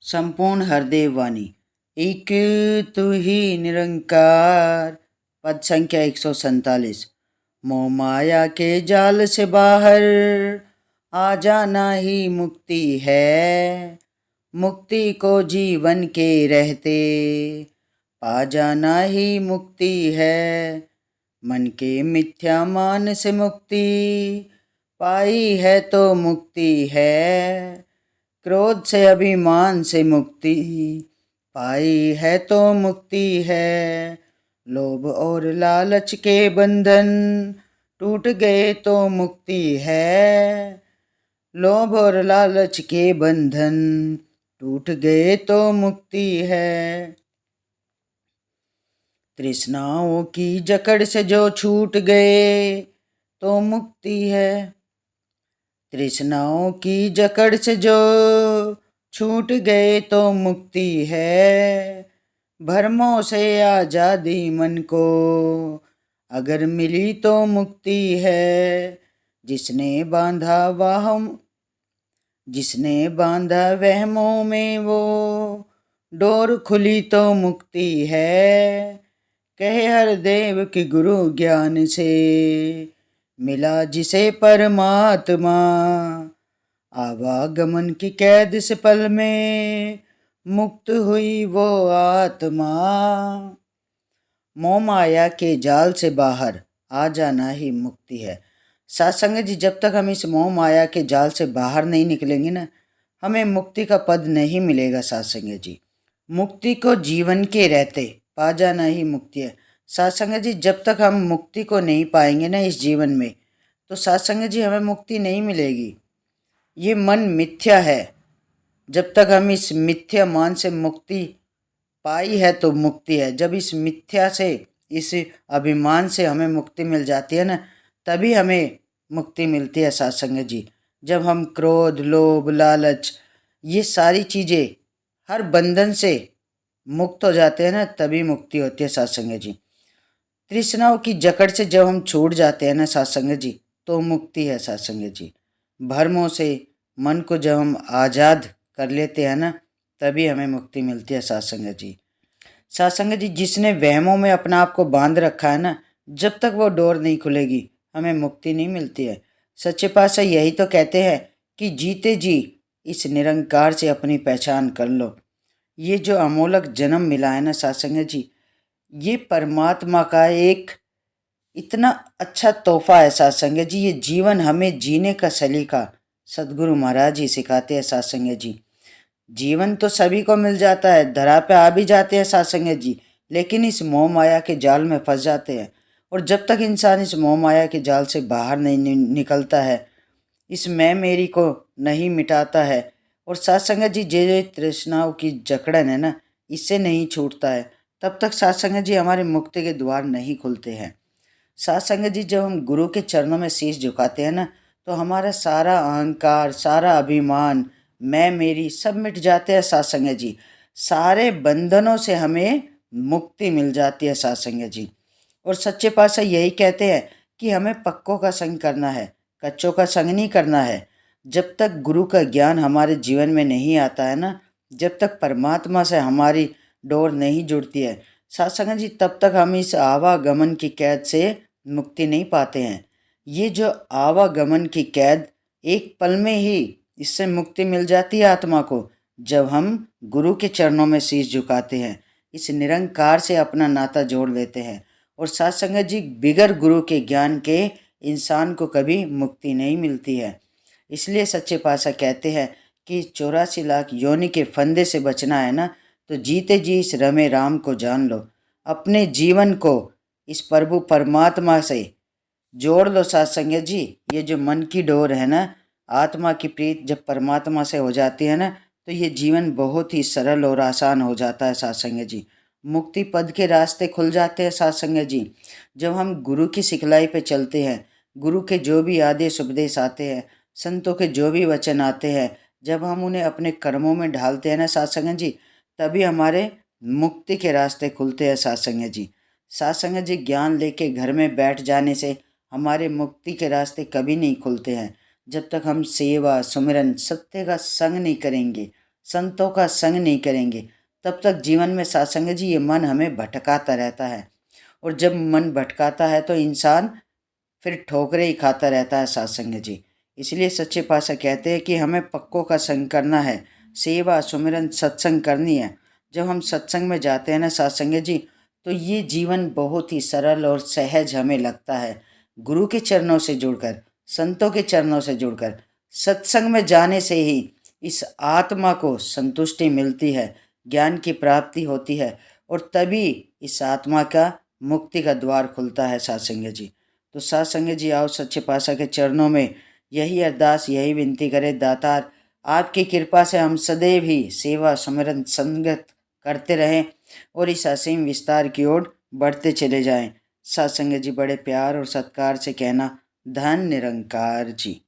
संपूर्ण हरदेव वाणी। एक तू ही निरंकार। पद संख्या 147। मोह माया के जाल से बाहर आ जाना ही मुक्ति है। मुक्ति को जीवन के रहते पा जाना ही मुक्ति है। मन के मिथ्या मान से मुक्ति पाई है तो मुक्ति है। क्रोध से अभिमान से मुक्ति पाई है तो मुक्ति है। लोभ और लालच के बंधन टूट गए तो मुक्ति है। लोभ और लालच के बंधन टूट गए तो मुक्ति है। तृष्णाओं की जकड़ से जो छूट गए तो मुक्ति है। तृष्णाओं की जकड़ से जो छूट गए तो मुक्ति है। भरमों से आजादी मन को अगर मिली तो मुक्ति है। जिसने बांधा वहमों में वो डोर खुली तो मुक्ति है। कहे हर देव की गुरु ज्ञान से मिला जिसे परमात्मा। आवागमन की कैद से पल में मुक्त हुई वो आत्मा। मोह माया के जाल से बाहर आ जाना ही मुक्ति है। सत्संग जी, जब तक हम इस मोह माया के जाल से बाहर नहीं निकलेंगे ना, हमें मुक्ति का पद नहीं मिलेगा। सत्संग जी, मुक्ति को जीवन के रहते पा जाना ही मुक्ति है। सत्संग जी, जब तक हम मुक्ति को नहीं पाएंगे ना इस जीवन में, तो सत्संग जी हमें मुक्ति नहीं मिलेगी। ये मन मिथ्या है। जब तक हम इस मिथ्या मान से मुक्ति पाई है तो मुक्ति है। जब इस मिथ्या से, इस अभिमान से हमें मुक्ति मिल जाती है ना, तभी हमें मुक्ति मिलती है। सत्संग जी, जब हम क्रोध, लोभ, लालच, ये सारी चीज़ें, हर बंधन से मुक्त हो जाते हैं ना, तभी मुक्ति होती है। सत्संग जी, तृष्णाओं की जकड़ से जब हम छूट जाते हैं ना सत्संग जी, तो मुक्ति है। सत्संग जी, भरमों से मन को जब हम आज़ाद कर लेते हैं ना, तभी हमें मुक्ति मिलती है। सत्संग जी, सत्संग जी, जिसने वहमों में अपना आप को बांध रखा है ना, जब तक वो डोर नहीं खुलेगी हमें मुक्ति नहीं मिलती है। सच्चे पातशाह यही तो कहते हैं कि जीते जी इस निरंकार से अपनी पहचान कर लो। ये जो अमोलक जन्म मिला है ना सत्संग जी, ये परमात्मा का एक इतना अच्छा तोहफा है। सत्संग जी, ये जीवन हमें जीने का सलीका सदगुरु महाराज जी सिखाते हैं। सत्संग जी, जीवन तो सभी को मिल जाता है, धरा पे आ भी जाते हैं सत्संग जी, लेकिन इस मोह माया के जाल में फंस जाते हैं। और जब तक इंसान इस मोह माया के जाल से बाहर नहीं निकलता है, इस मैं मेरी को नहीं मिटाता है, और सत्संग जी जे तृष्णाओं की जकड़न है ना, इससे नहीं छूटता है, तब तक सत्संग जी हमारे मुक्ति के द्वार नहीं खुलते हैं। सत्संग जी, जब हम गुरु के चरणों में शीश झुकाते हैं ना, तो हमारा सारा अहंकार, सारा अभिमान, मैं मेरी, सब मिट जाते हैं। सत्संग जी, सारे बंधनों से हमें मुक्ति मिल जाती है। सत्संग जी, और सच्चे पातशाह यही कहते हैं कि हमें पक्कों का संग करना है, कच्चों का संग नहीं करना है। जब तक गुरु का ज्ञान हमारे जीवन में नहीं आता है ना, जब तक परमात्मा से हमारी डोर नहीं जुड़ती है सत्संग जी, तब तक हम इस आवागमन की कैद से मुक्ति नहीं पाते हैं। ये जो आवागमन की कैद, एक पल में ही इससे मुक्ति मिल जाती है आत्मा को, जब हम गुरु के चरणों में शीश झुकाते हैं, इस निरंकार से अपना नाता जोड़ लेते हैं। और सत्संग जी, बिगर गुरु के ज्ञान के इंसान को कभी मुक्ति नहीं मिलती है। इसलिए सच्चे पातशाह कहते हैं कि 84 लाख योनि के फंदे से बचना है ना, तो जीते जी इस रमे राम को जान लो। अपने जीवन को इस प्रभु परमात्मा से जोड़ लो। सत्संग जी, ये जो मन की डोर है ना, आत्मा की प्रीत जब परमात्मा से हो जाती है ना, तो ये जीवन बहुत ही सरल और आसान हो जाता है। सत्संग जी, मुक्ति पद के रास्ते खुल जाते हैं। सत्संग जी, जब हम गुरु की सिखलाई पे चलते हैं, गुरु के जो भी आदेश उपदेश आते हैं, संतों के जो भी वचन आते हैं, जब हम उन्हें अपने कर्मों में ढालते हैं ना सत्संग जी, तभी हमारे मुक्ति के रास्ते खुलते हैं। सत्संग जी, सत्संग जी, ज्ञान लेके घर में बैठ जाने से हमारे मुक्ति के रास्ते कभी नहीं खुलते हैं, जब तक हम सेवा, सुमिरन, सत्य का संग नहीं करेंगे, संतों का संग नहीं करेंगे, तब तक जीवन में सत्संग जी ये मन हमें भटकाता रहता है। और जब मन भटकाता है तो इंसान फिर ठोकरे ही खाता रहता है सत्संग जी। इसलिए सच्चे पातशाह कहते हैं कि हमें पक्कों का संग करना है, सेवा सुमिरन सत्संग करनी है। जब हम सत्संग में जाते हैं ना सत्संग जी, तो ये जीवन बहुत ही सरल और सहज हमें लगता है। गुरु के चरणों से जुड़कर, संतों के चरणों से जुड़कर, सत्संग में जाने से ही इस आत्मा को संतुष्टि मिलती है, ज्ञान की प्राप्ति होती है, और तभी इस आत्मा का मुक्ति का द्वार खुलता है सत्संग जी। तो सत्संग जी आओ सच्चे पातशाह के चरणों में यही अरदास, यही विनती करें, दातार आपकी कृपा से हम सदैव ही सेवा सुमिरन संगत करते रहें और इस असीम विस्तार की ओर बढ़ते चले जाएं। सत्संग जी बड़े प्यार और सत्कार से कहना, धन निरंकार जी।